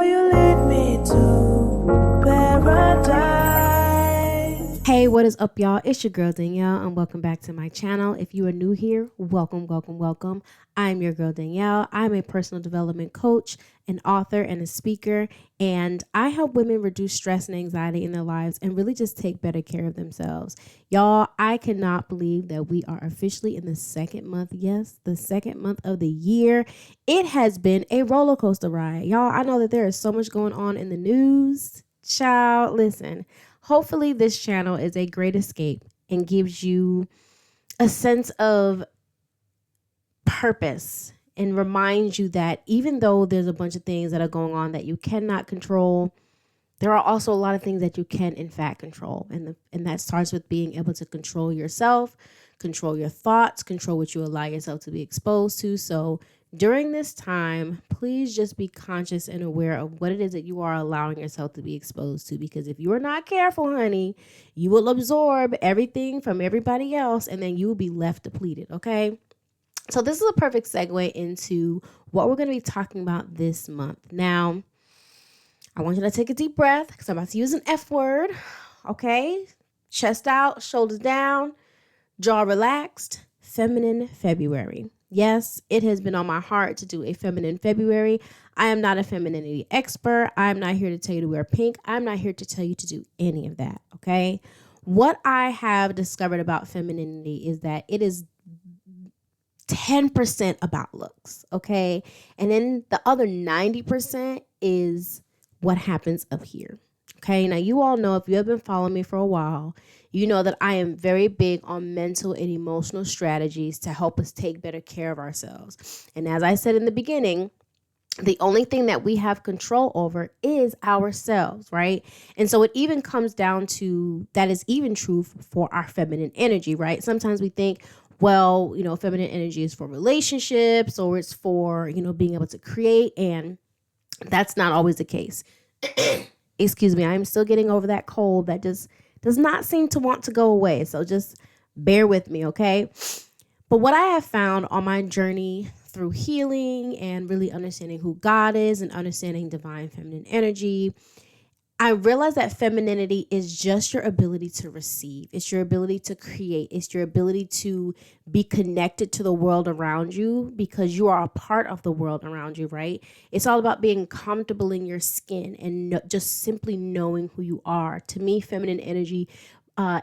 You lead me to paradise. Hey, what is up, y'all? It's your girl Danielle, and welcome back to my channel. If you are new here, welcome, welcome, welcome. I'm your girl Danielle. I'm a personal development coach, an author, and a speaker, and I help women reduce stress and anxiety in their lives and really just take better care of themselves. Y'all, I cannot believe that we are officially in the second month. Yes, the second month of the year. It has been a roller coaster ride. Y'all, I know that there is so much going on in the news. Child, listen. Hopefully this channel is a great escape and gives you a sense of purpose and reminds you that even though there's a bunch of things that are going on that you cannot control, there are also a lot of things that you can in fact control. And that starts with being able to control yourself, control your thoughts, control what you allow yourself to be exposed to. So during this time, please just be conscious and aware of what it is that you are allowing yourself to be exposed to. Because if you are not careful, honey, you will absorb everything from everybody else and then you will be left depleted, okay? So this is a perfect segue into what we're going to be talking about this month. Now, I want you to take a deep breath because I'm about to use an F word, okay? Chest out, shoulders down, jaw relaxed. Feminine February. Yes, it has been on my heart to do a feminine February. I am not a femininity expert. I'm not here to tell you to wear pink. I'm not here to tell you to do any of that, okay? What I have discovered about femininity is that it is 10% about looks, okay? And then the other 90% is what happens up here. Okay, now you all know, if you have been following me for a while, you know that I am very big on mental and emotional strategies to help us take better care of ourselves. And as I said in the beginning, the only thing that we have control over is ourselves, right? And so it even comes down to, that is even true for our feminine energy, right? Sometimes we think, well, feminine energy is for relationships or it's for, being able to create, and that's not always the case. Excuse me, I'm still getting over that cold that just does not seem to want to go away. So just bear with me, okay? But what I have found on my journey through healing and really understanding who God is and understanding divine feminine energy, I realized that femininity is just your ability to receive. It's your ability to create. It's your ability to be connected to the world around you because you are a part of the world around you, right? It's all about being comfortable in your skin and just simply knowing who you are. To me, feminine energy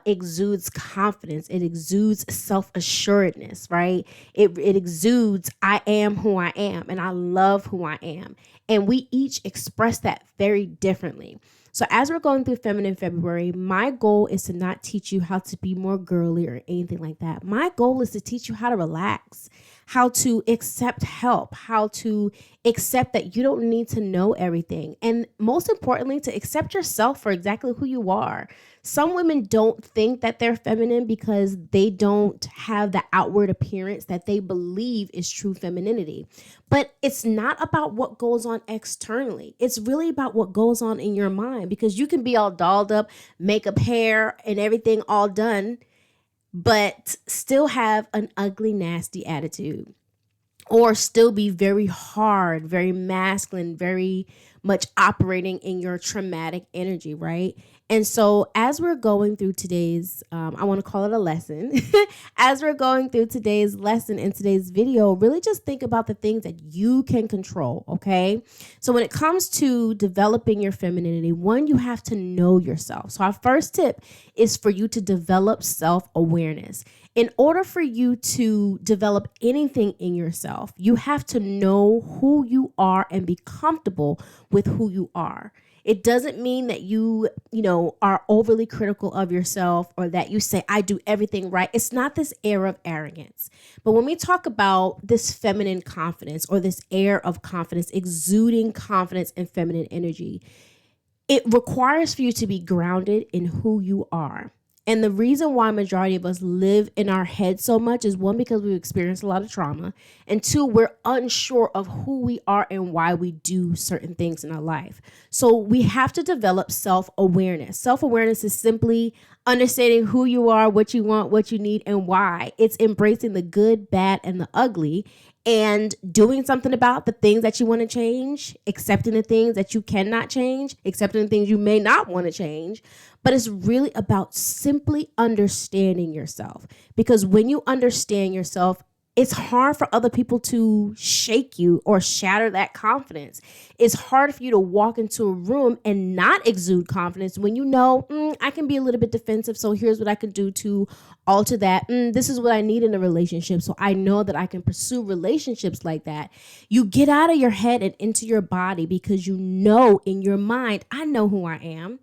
exudes confidence. It exudes self-assuredness, right? It exudes, I am who I am and I love who I am. And we each express that very differently. So as we're going through Feminine February, my goal is to not teach you how to be more girly or anything like that. My goal is to teach you how to relax, how to accept help, how to accept that you don't need to know everything. And most importantly, to accept yourself for exactly who you are. Some women don't think that they're feminine because they don't have the outward appearance that they believe is true femininity. But it's not about what goes on externally. It's really about what goes on in your mind, because you can be all dolled up, makeup, hair, and everything all done, but still have an ugly, nasty attitude, or still be very hard, very masculine, very much operating in your traumatic energy, right? And so as we're going through today's, I want to call it a lesson, as we're going through today's lesson in today's video, really just think about the things that you can control, okay? So when it comes to developing your femininity, one, you have to know yourself. So our first tip is for you to develop self-awareness. In order for you to develop anything in yourself, you have to know who you are and be comfortable with who you are. It doesn't mean that you are overly critical of yourself or that you say, I do everything right. It's not this air of arrogance. But when we talk about this feminine confidence or this air of confidence, exuding confidence and feminine energy, it requires for you to be grounded in who you are. And the reason why majority of us live in our head so much is, one, because we've experienced a lot of trauma, and two, we're unsure of who we are and why we do certain things in our life. So we have to develop self-awareness. Self-awareness is simply understanding who you are, what you want, what you need, and why. It's embracing the good, bad, and the ugly, and doing something about the things that you want to change, accepting the things that you cannot change, accepting the things you may not want to change. But it's really about simply understanding yourself. Because when you understand yourself, it's hard for other people to shake you or shatter that confidence. It's hard for you to walk into a room and not exude confidence when you know, I can be a little bit defensive. So here's what I can do to alter that. This is what I need in a relationship. So I know that I can pursue relationships like that. You get out of your head and into your body because you know in your mind, I know who I am.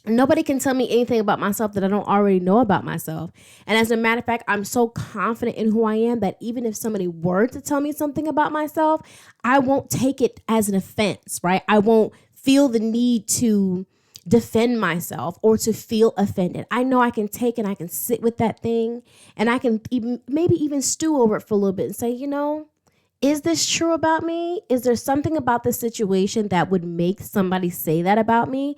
Nobody can tell me anything about myself that I don't already know about myself. And as a matter of fact, I'm so confident in who I am that even if somebody were to tell me something about myself, I won't take it as an offense, right? I won't feel the need to defend myself or to feel offended. I know I can take and I can sit with that thing and I can maybe even stew over it for a little bit and say, is this true about me? Is there something about this situation that would make somebody say that about me?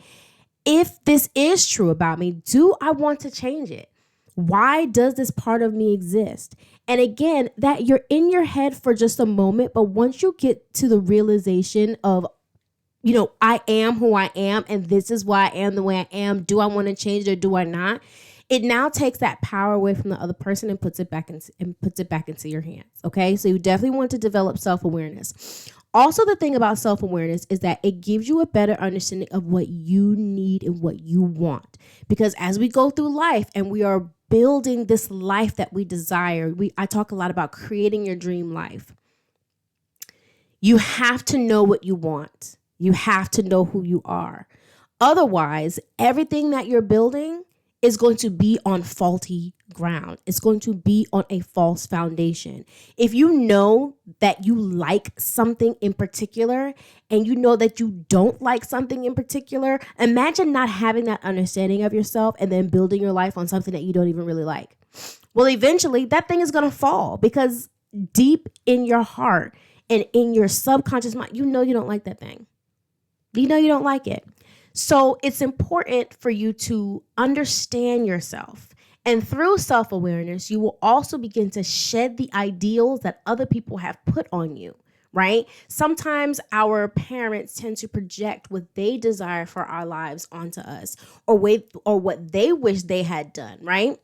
If this is true about me, do I want to change it? Why does this part of me exist? And again, that you're in your head for just a moment, but once you get to the realization of, I am who I am and this is why I am the way I am, do I want to change it or do I not? It now takes that power away from the other person and puts it back into your hands. Okay. So you definitely want to develop self-awareness. Also, the thing about self-awareness is that it gives you a better understanding of what you need and what you want. Because as we go through life and we are building this life that we desire, I talk a lot about creating your dream life. You have to know what you want. You have to know who you are. Otherwise, everything that you're building is going to be on faulty ground. It's going to be on a false foundation. If you know that you like something in particular and you know that you don't like something in particular, imagine not having that understanding of yourself and then building your life on something that you don't even really like. Well, eventually that thing is going to fall because deep in your heart and in your subconscious mind, you don't like that thing. You don't like it. So it's important for you to understand yourself. And through self-awareness, you will also begin to shed the ideals that other people have put on you, right? Sometimes our parents tend to project what they desire for our lives onto us or what they wish they had done, right?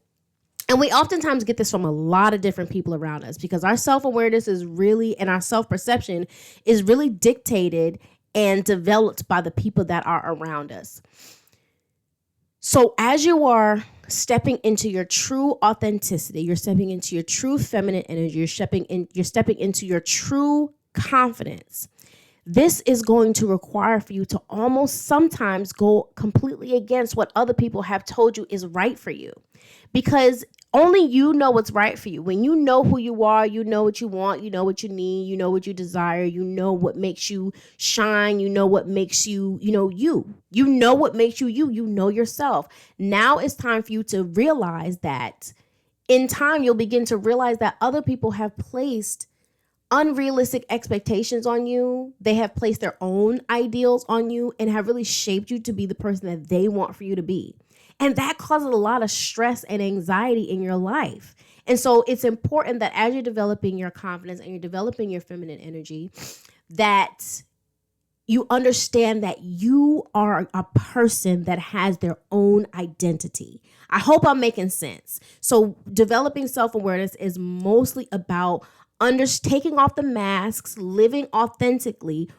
And we oftentimes get this from a lot of different people around us because our self-awareness is really, and our self-perception is really dictated and developed by the people that are around us. So as you are stepping into your true authenticity, you're stepping into your true feminine energy, you're stepping into your true confidence. This is going to require for you to almost sometimes go completely against what other people have told you is right for you. Because only you know what's right for you. When you know who you are, you know what you want, you know what you need, you know what you desire, you know what makes you shine, you know what makes you, you. You know what makes you, you know yourself. Now it's time for you to realize that in time, you'll begin to realize that other people have placed unrealistic expectations on you. They have placed their own ideals on you and have really shaped you to be the person that they want for you to be. And that causes a lot of stress and anxiety in your life. And so it's important that as you're developing your confidence and you're developing your feminine energy, that you understand that you are a person that has their own identity. I hope I'm making sense. So developing self-awareness is mostly about taking off the masks, living authentically,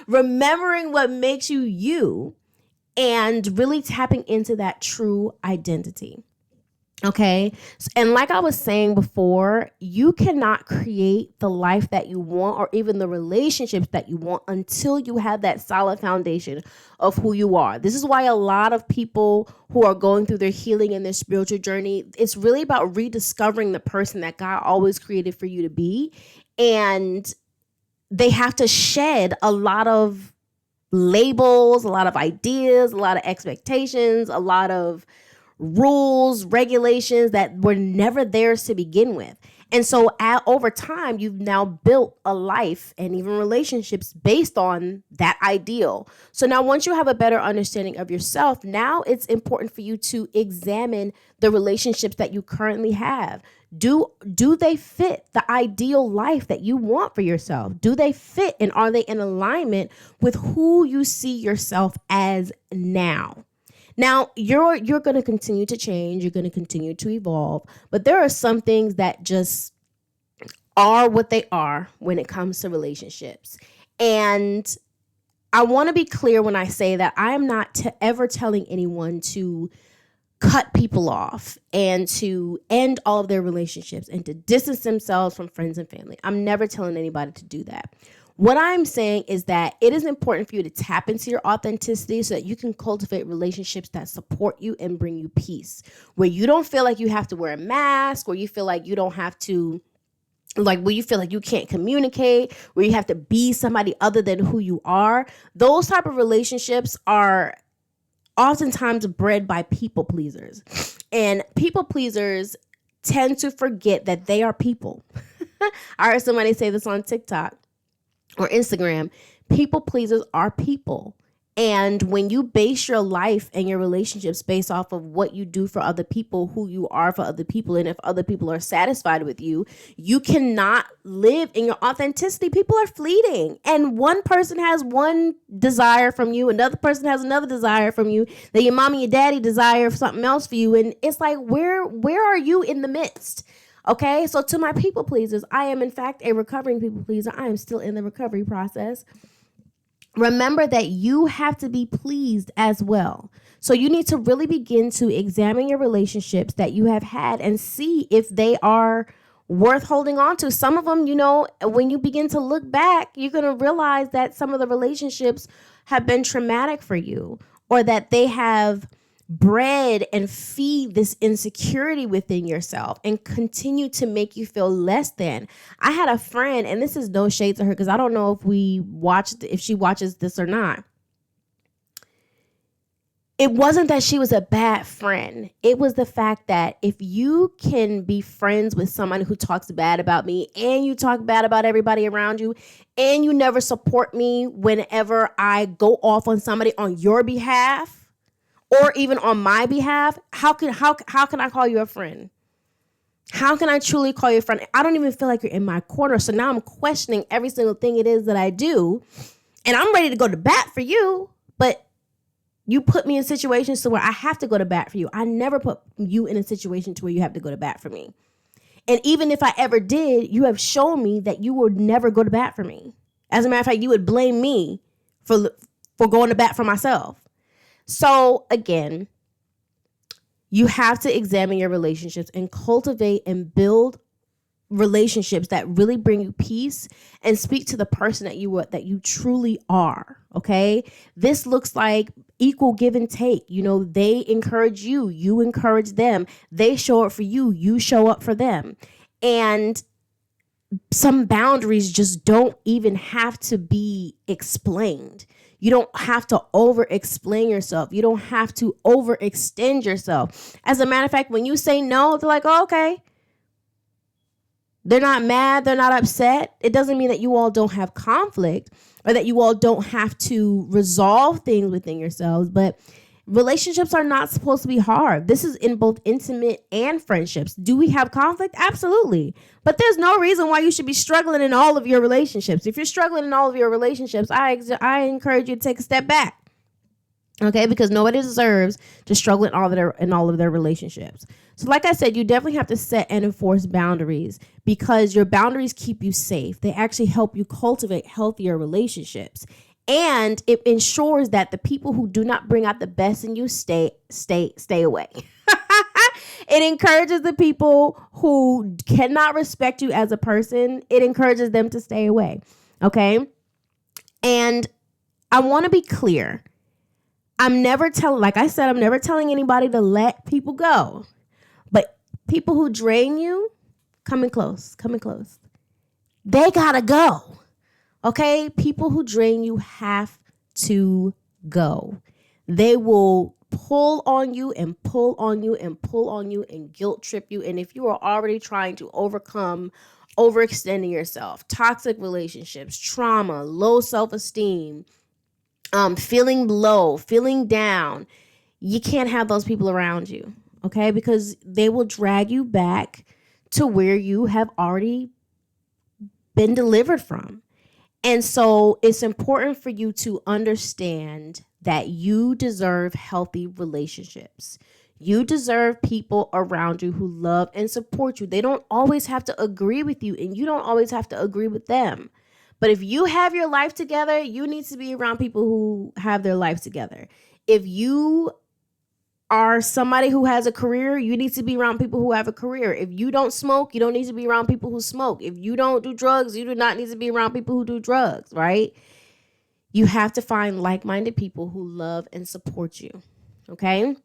remembering what makes you you, and really tapping into that true identity. Okay. And like I was saying before, you cannot create the life that you want or even the relationships that you want until you have that solid foundation of who you are. This is why a lot of people who are going through their healing and their spiritual journey, it's really about rediscovering the person that God always created for you to be. And they have to shed a lot of labels, a lot of ideas, a lot of expectations, a lot of rules, regulations that were never theirs to begin with. And so over time, you've now built a life and even relationships based on that ideal. So now once you have a better understanding of yourself, now it's important for you to examine the relationships that you currently have. Do they fit the ideal life that you want for yourself? Do they fit, and are they in alignment with who you see yourself as now? Now, you're going to continue to change, you're going to continue to evolve, but there are some things that just are what they are when it comes to relationships. And I want to be clear when I say that I am not ever telling anyone to cut people off and to end all of their relationships and to distance themselves from friends and family. I'm never telling anybody to do that. What I'm saying is that it is important for you to tap into your authenticity so that you can cultivate relationships that support you and bring you peace, where you don't feel like you have to wear a mask, where you feel like you don't have to, like, where you feel like you can't communicate, where you have to be somebody other than who you are. Those type of relationships are oftentimes bred by people pleasers. And people pleasers tend to forget that they are people. I heard somebody say this on TikTok or Instagram. People pleasers are people. And when you base your life and your relationships based off of what you do for other people, who you are for other people, and if other people are satisfied with you, you cannot live in your authenticity. People are fleeting. And one person has one desire from you, another person has another desire from you, then your mom and your daddy desire something else for you. And it's like, where are you in the midst? Okay, so to my people pleasers, I am in fact a recovering people pleaser. I am still in the recovery process. Remember that you have to be pleased as well. So you need to really begin to examine your relationships that you have had and see if they are worth holding on to. Some of them, when you begin to look back, you're going to realize that some of the relationships have been traumatic for you, or that they have bred and feed this insecurity within yourself and continue to make you feel less than. I had a friend, and this is no shade to her because I don't know if she watches this or not. It wasn't that she was a bad friend. It was the fact that if you can be friends with someone who talks bad about me, and you talk bad about everybody around you, and you never support me whenever I go off on somebody on your behalf, or even on my behalf, how can I call you a friend? How can I truly call you a friend? I don't even feel like you're in my corner. So now I'm questioning every single thing it is that I do. And I'm ready to go to bat for you. But you put me in situations to where I have to go to bat for you. I never put you in a situation to where you have to go to bat for me. And even if I ever did, you have shown me that you would never go to bat for me. As a matter of fact, you would blame me for going to bat for myself. So again, you have to examine your relationships and cultivate and build relationships that really bring you peace and speak to the person that you truly are. Okay. This looks like equal give and take. They encourage you, you encourage them. They show up for you, you show up for them. And some boundaries just don't even have to be explained. You don't have to over-explain yourself. You don't have to overextend yourself. As a matter of fact, when you say no, they're like, oh, okay. They're not mad. They're not upset. It doesn't mean that you all don't have conflict or that you all don't have to resolve things within yourselves. But relationships are not supposed to be hard. This is in both intimate and friendships. Do we have conflict? Absolutely. But there's no reason why you should be struggling in all of your relationships. If you're struggling in all of your relationships, I encourage you to take a step back. Okay, because nobody deserves to struggle in all of their relationships. So like I said, you definitely have to set and enforce boundaries, because your boundaries keep you safe. They actually help you cultivate healthier relationships. And it ensures that the people who do not bring out the best in you stay away. It encourages the people who cannot respect you as a person. It encourages them to stay away. Okay. And I want to be clear. I'm never telling anybody to let people go. But people who drain you, coming close. They gotta go. Okay? People who drain you have to go. They will pull on you and pull on you and pull on you and guilt trip you. And if you are already trying to overcome overextending yourself, toxic relationships, trauma, low self-esteem, feeling low, feeling down, you can't have those people around you, okay? Because they will drag you back to where you have already been delivered from. And so it's important for you to understand that you deserve healthy relationships. You deserve people around you who love and support you. They don't always have to agree with you, and you don't always have to agree with them. But if you have your life together, you need to be around people who have their life together. If you are somebody who has a career, you need to be around people who have a career. If you don't smoke, you don't need to be around people who smoke. If you don't do drugs, you do not need to be around people who do drugs, right? You have to find like-minded people who love and support you, okay?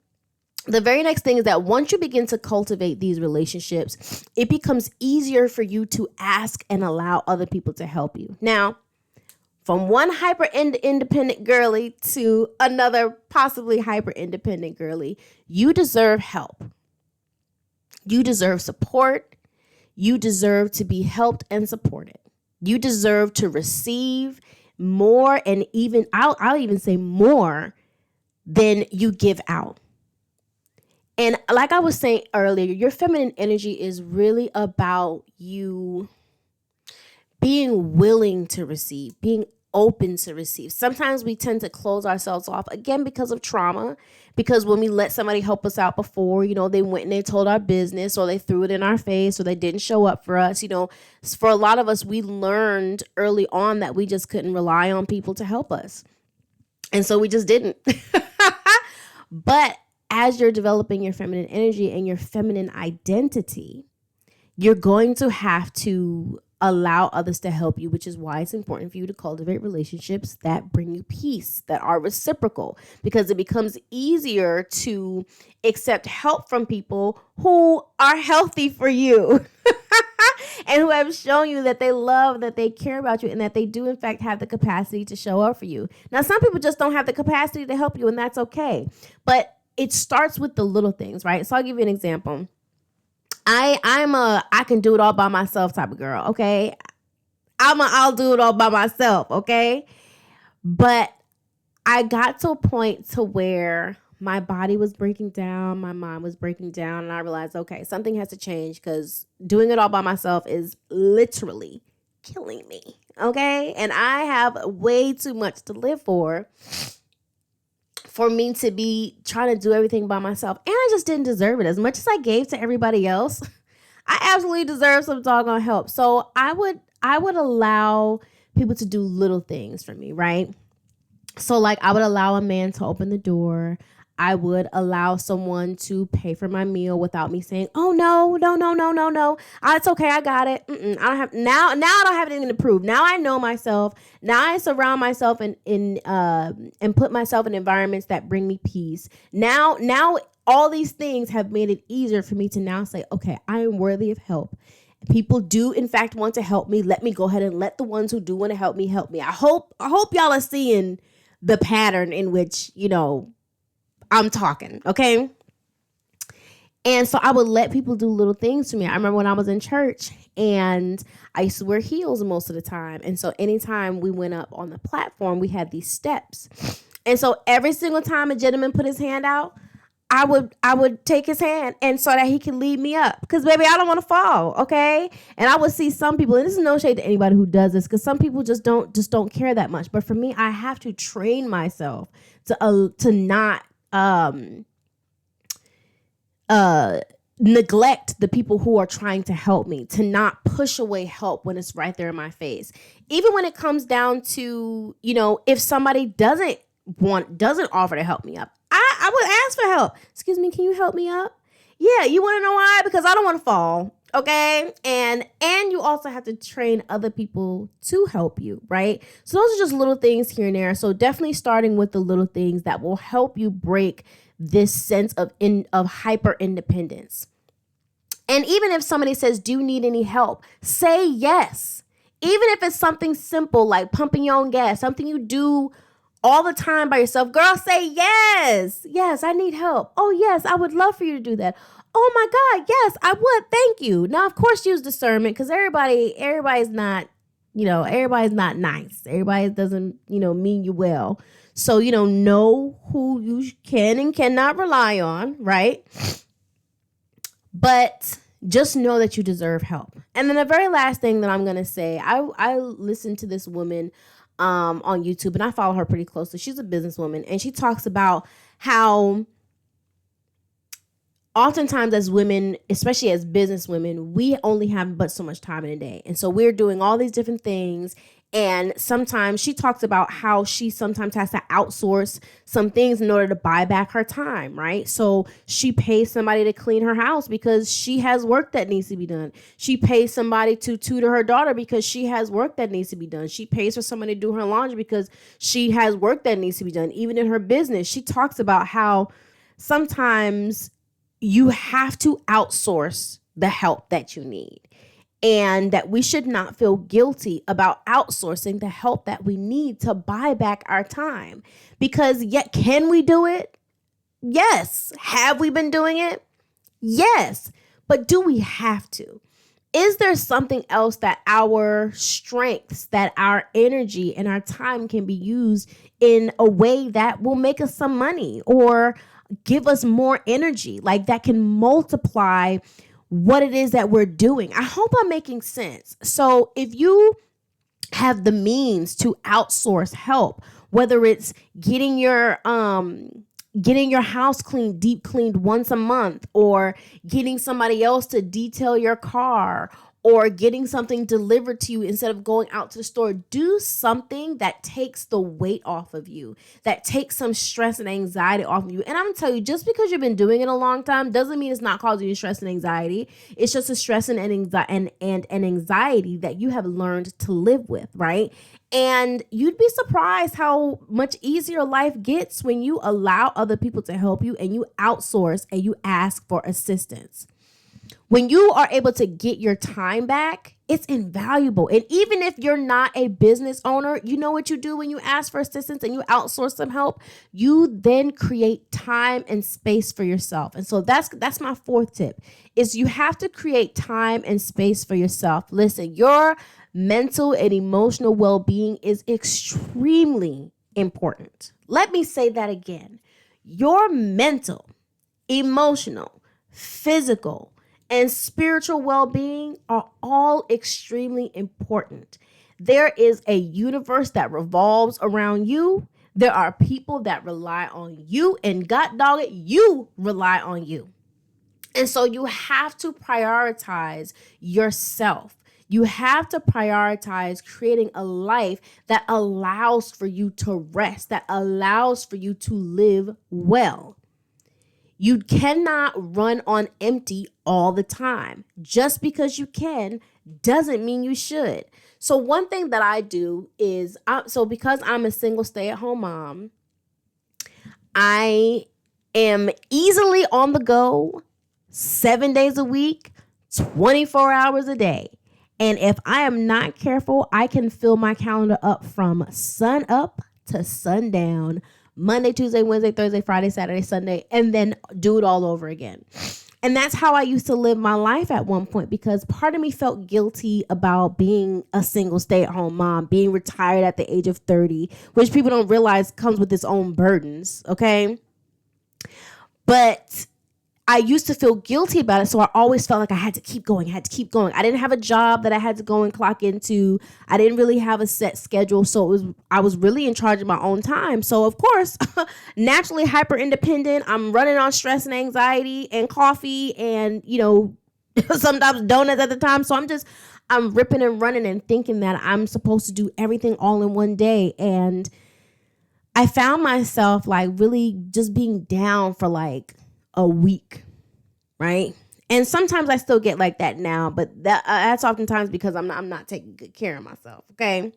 The very next thing is that once you begin to cultivate these relationships, it becomes easier for you to ask and allow other people to help you. Now, from one hyper independent girly to another possibly hyper independent girly, you deserve help. You deserve support. You deserve to be helped and supported. You deserve to receive more, and even I'll even say more than you give out. And like I was saying earlier, your feminine energy is really about you being willing to receive, being open to receive. Sometimes we tend to close ourselves off, again, because of trauma, because when we let somebody help us out before, they went and they told our business, or they threw it in our face, or they didn't show up for us. For a lot of us, we learned early on that we just couldn't rely on people to help us. And so we just didn't. But as you're developing your feminine energy and your feminine identity, you're going to have to allow others to help you, which is why it's important for you to cultivate relationships that bring you peace, that are reciprocal, because it becomes easier to accept help from people who are healthy for you and who have shown you that they love, that they care about you, and that they do, in fact, have the capacity to show up for you. Now, some people just don't have the capacity to help you, and that's okay. But it starts with the little things, right? So I'll give you an example. I'm a I can do it all by myself type of girl, okay? I'll do it all by myself, okay? But I got to a point to where my body was breaking down, my mind was breaking down, and I realized, okay, something has to change, because doing it all by myself is literally killing me, okay? And I have way too much to live for me to be trying to do everything by myself. And I just didn't deserve it. As much as I gave to everybody else, I absolutely deserve some doggone help. So I would allow people to do little things for me, right? So like I would allow a man to open the door. I would allow someone to pay for my meal without me saying, "Oh no. It's okay, I got it." I don't have now. I don't have anything to prove. Now I know myself. Now I surround myself and put myself in environments that bring me peace. Now all these things have made it easier for me to now say, "Okay, I am worthy of help. People do in fact want to help me. Let me go ahead and let the ones who do want to help me help me." I hope y'all are seeing the pattern in which, I'm talking, okay? And so I would let people do little things to me. I remember when I was in church and I used to wear heels most of the time. And so anytime we went up on the platform, we had these steps. And so every single time a gentleman put his hand out, I would take his hand, and so that he can lead me up, because baby, I don't want to fall, okay? And I would see some people, and this is no shade to anybody who does this, because some people just don't care that much. But for me, I have to train myself to not neglect the people who are trying to help me, to not push away help when it's right there in my face. Even when it comes down to, if somebody doesn't offer to help me up, I would ask for help. "Excuse me, can you help me up?" Yeah, you want to know why? Because I don't want to fall, okay? And you also have to train other people to help you, right? So those are just little things here and there. So definitely starting with the little things that will help you break this sense of hyper independence. And even if somebody says, "Do you need any help?" say yes. Even if it's something simple like pumping your own gas, something you do all the time by yourself, girl, say yes. Yes, I need help. Oh, yes, I would love for you to do that. Oh my God, yes, I would. Thank you. Now, of course, use discernment because everybody's not, everybody's not nice. Everybody doesn't, mean you well. So, know who you can and cannot rely on, right? But just know that you deserve help. And then the very last thing that I'm going to say, I listened to this woman on YouTube, and I follow her pretty closely. She's a businesswoman, and she talks about how oftentimes as women, especially as business women, we only have but so much time in a day. And so we're doing all these different things. And sometimes she talks about how she sometimes has to outsource some things in order to buy back her time, right? So she pays somebody to clean her house because she has work that needs to be done. She pays somebody to tutor her daughter because she has work that needs to be done. She pays for somebody to do her laundry because she has work that needs to be done. Even in her business, she talks about how sometimes you have to outsource the help that you need, and that we should not feel guilty about outsourcing the help that we need to buy back our time. Because yet, can we do it? Yes. Have we been doing it? Yes. But do we have to? Is there something else that our strengths, that our energy and our time can be used in a way that will make us some money or give us more energy, like that can multiply what it is that we're doing? I hope I'm making sense. So if you have the means to outsource help, whether it's getting your house cleaned, deep cleaned once a month, or getting somebody else to detail your car, or getting something delivered to you instead of going out to the store, do something that takes the weight off of you, that takes some stress and anxiety off of you. And I'm gonna tell you, just because you've been doing it a long time doesn't mean it's not causing you stress and anxiety. It's just a stress and an anxiety that you have learned to live with, right? And you'd be surprised how much easier life gets when you allow other people to help you and you outsource and you ask for assistance. When you are able to get your time back, it's invaluable. And even if you're not a business owner, you know what you do when you ask for assistance and you outsource some help? You then create time and space for yourself. And so that's my fourth tip, is you have to create time and space for yourself. Listen, your mental and emotional well-being is extremely important. Let me say that again. Your mental, emotional, physical, and spiritual well-being are all extremely important. There is a universe that revolves around you. There are people that rely on you, and God dog it, you rely on you. And so you have to prioritize yourself. You have to prioritize creating a life that allows for you to rest, that allows for you to live well. You cannot run on empty all the time. Just because you can doesn't mean you should. So one thing that I do is, because I'm a single stay-at-home mom, I am easily on the go 7 days a week, 24 hours a day. And if I am not careful, I can fill my calendar up from sun up to sundown, Monday, Tuesday, Wednesday, Thursday, Friday, Saturday, Sunday, and then do it all over again. And that's how I used to live my life at one point, because part of me felt guilty about being a single stay-at-home mom, being retired at the age of 30, which people don't realize comes with its own burdens, okay? But I used to feel guilty about it, so I always felt like I had to keep going. I didn't have a job that I had to go and clock into. I didn't really have a set schedule, so I was really in charge of my own time. So, of course, naturally hyper independent. I'm running on stress and anxiety and coffee and, sometimes donuts at the time. So I'm ripping and running and thinking that I'm supposed to do everything all in one day. And I found myself really just being down for a week, right? And sometimes I still get like that now, but that's oftentimes because I'm not taking good care of myself, okay?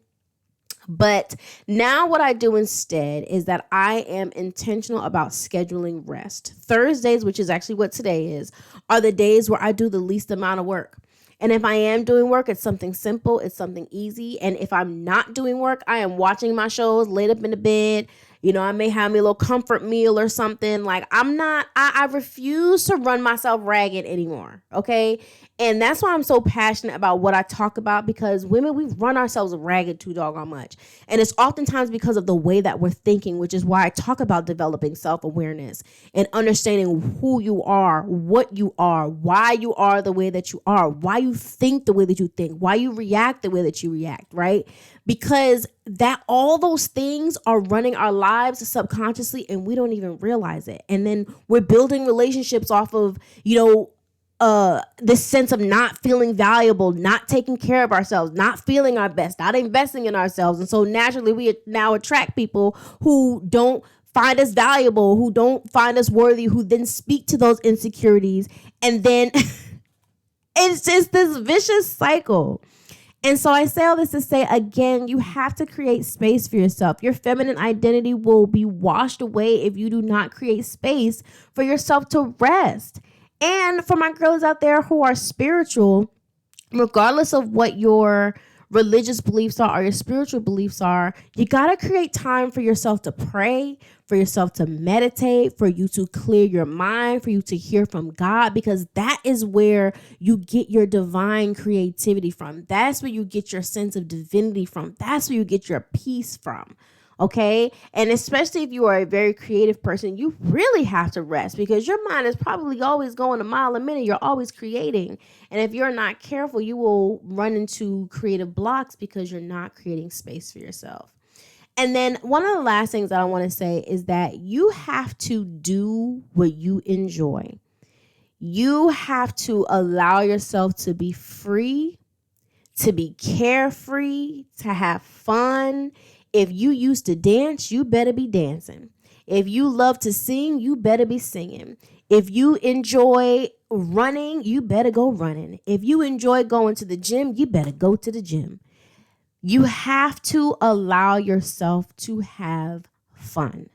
But now what I do instead is that I am intentional about scheduling rest. Thursdays, which is actually what today is, are the days where I do the least amount of work. And if I am doing work, it's something simple, it's something easy. And if I'm not doing work, I am watching my shows, laid up in the bed. I may have me a little comfort meal or something. Like, I refuse to run myself ragged anymore. Okay. And that's why I'm so passionate about what I talk about, because women, we run ourselves ragged too doggone much. And it's oftentimes because of the way that we're thinking, which is why I talk about developing self-awareness and understanding who you are, what you are, why you are the way that you are, why you think the way that you think, why you react the way that you react, right? Because that all those things are running our lives subconsciously and we don't even realize it. And then we're building relationships off of, this sense of not feeling valuable, not taking care of ourselves, not feeling our best, not investing in ourselves. And so naturally we now attract people who don't find us valuable, who don't find us worthy, who then speak to those insecurities. And then it's just this vicious cycle. And so I say all this to say, again, you have to create space for yourself. Your feminine identity will be washed away if you do not create space for yourself to rest. And for my girls out there who are spiritual, regardless of what your religious beliefs are or your spiritual beliefs are, you got to create time for yourself to pray, for yourself to meditate, for you to clear your mind, for you to hear from God, because that is where you get your divine creativity from. That's where you get your sense of divinity from. That's where you get your peace from. Okay. And especially if you are a very creative person, you really have to rest, because your mind is probably always going a mile a minute. You're always creating. And if you're not careful, you will run into creative blocks because you're not creating space for yourself. And then one of the last things that I want to say is that you have to do what you enjoy. You have to allow yourself to be free, to be carefree, to have fun. If you used to dance, you better be dancing. If you love to sing, you better be singing. If you enjoy running, you better go running. If you enjoy going to the gym, you better go to the gym. You have to allow yourself to have fun,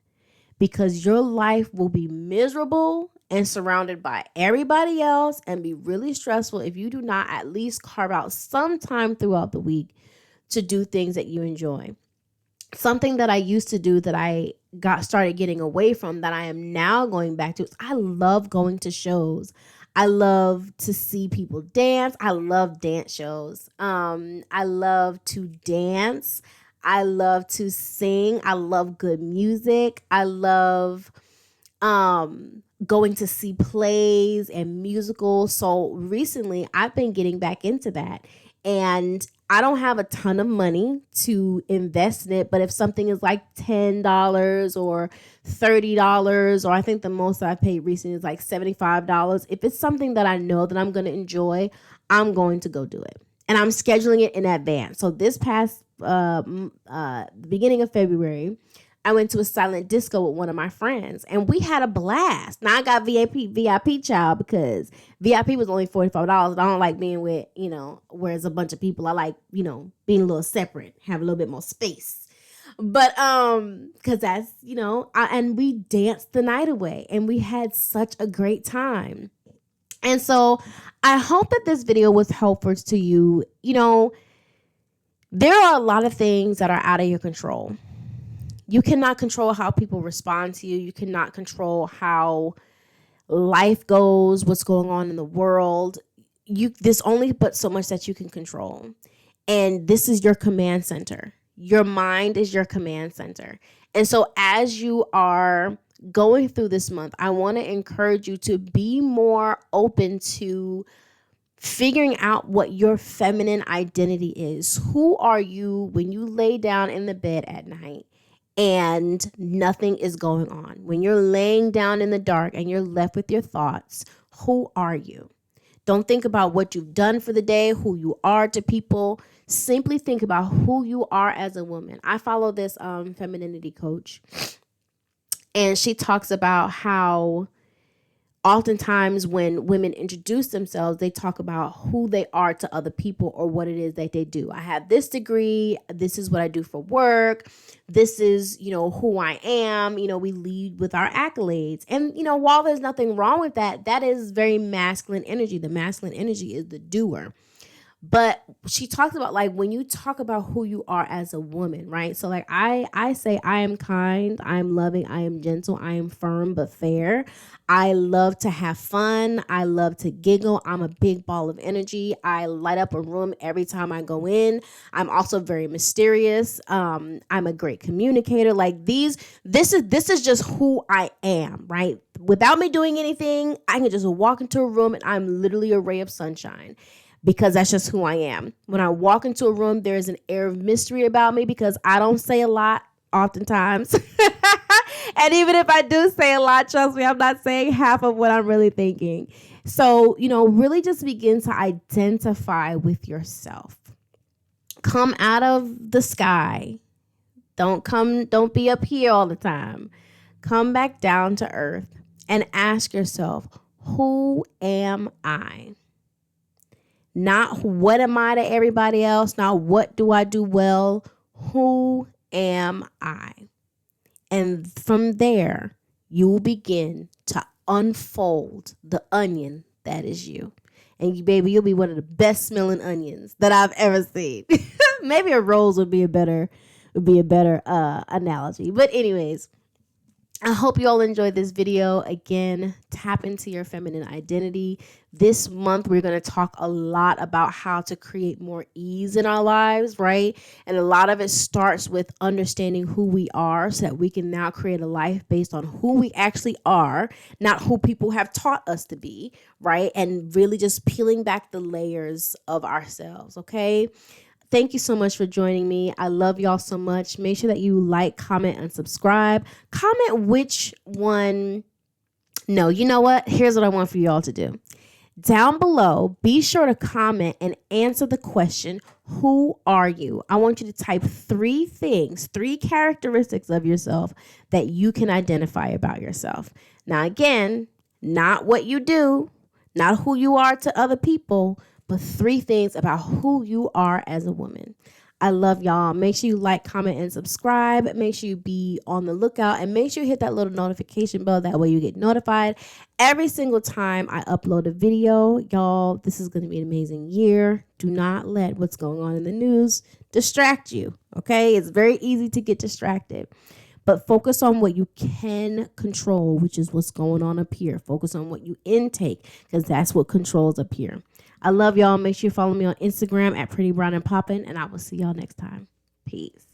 because your life will be miserable and surrounded by everybody else and be really stressful if you do not at least carve out some time throughout the week to do things that you enjoy. Something that I used to do that I started getting away from, that I am now going back to, is I love going to shows. I love to see people dance. I love dance shows. I love to dance. I love to sing. I love good music. I love going to see plays and musicals. So recently I've been getting back into that. And I don't have a ton of money to invest in it, but if something is like $10 or $30, or I think the most I've paid recently is like $75, if it's something that I know that I'm going to enjoy, I'm going to go do it. And I'm scheduling it in advance. So this past beginning of February, I went to a silent disco with one of my friends and we had a blast. Now I got VIP child, because VIP was only $45. I don't like being with, where it's a bunch of people. I like, being a little separate, have a little bit more space. But because that's, and we danced the night away and we had such a great time. And so I hope that this video was helpful to you. There are a lot of things that are out of your control. You cannot control how people respond to you. You cannot control how life goes, what's going on in the world. There's only but so much that you can control. And this is your command center. Your mind is your command center. And so as you are going through this month, I want to encourage you to be more open to figuring out what your feminine identity is. Who are you when you lay down in the bed at night and nothing is going on? When you're laying down in the dark and you're left with your thoughts, who are you? Don't think about what you've done for the day, who you are to people. Simply think about who you are as a woman. I follow this femininity coach, and she talks about how oftentimes when women introduce themselves, they talk about who they are to other people or what it is that they do. I have this degree. This is what I do for work. This is, who I am. We lead with our accolades. And, while there's nothing wrong with that, that is very masculine energy. The masculine energy is the doer. But she talks about like when you talk about who you are as a woman, right? So like I say I am kind, I am loving, I am gentle, I am firm but fair. I love to have fun. I love to giggle. I'm a big ball of energy. I light up a room every time I go in. I'm also very mysterious. I'm a great communicator. Like this is just who I am, right? Without me doing anything, I can just walk into a room and I'm literally a ray of sunshine because that's just who I am. When I walk into a room, there's an air of mystery about me because I don't say a lot oftentimes. And even if I do say a lot, trust me, I'm not saying half of what I'm really thinking. So, really just begin to identify with yourself. Come out of the sky. Don't be up here all the time. Come back down to earth and ask yourself, who am I? Not what am I to everybody else, not what do I do well. Who am I? And from there, you will begin to unfold the onion that is you. And baby, you'll be one of the best smelling onions that I've ever seen. Maybe a rose would be a better analogy. But anyways, I hope you all enjoyed this video. Again, tap into your feminine identity. This month, we're going to talk a lot about how to create more ease in our lives, right? And a lot of it starts with understanding who we are so that we can now create a life based on who we actually are, not who people have taught us to be, right? And really just peeling back the layers of ourselves, okay? Thank you so much for joining me. I love y'all so much. Make sure that you like, comment, and subscribe. Comment which one. No, you know what? Here's what I want for y'all to do. Down below, be sure to comment and answer the question, who are you? I want you to type 3 things, 3 characteristics of yourself that you can identify about yourself. Now, again, not what you do, not who you are to other people, but 3 things about who you are as a woman. I love y'all. Make sure you like, comment, and subscribe. Make sure you be on the lookout and make sure you hit that little notification bell. That way you get notified every single time I upload a video. Y'all, this is going to be an amazing year. Do not let what's going on in the news distract you, okay? It's very easy to get distracted. But focus on what you can control, which is what's going on up here. Focus on what you intake because that's what controls up here. I love y'all. Make sure you follow me on Instagram at Pretty Brown and Poppin', and I will see y'all next time. Peace.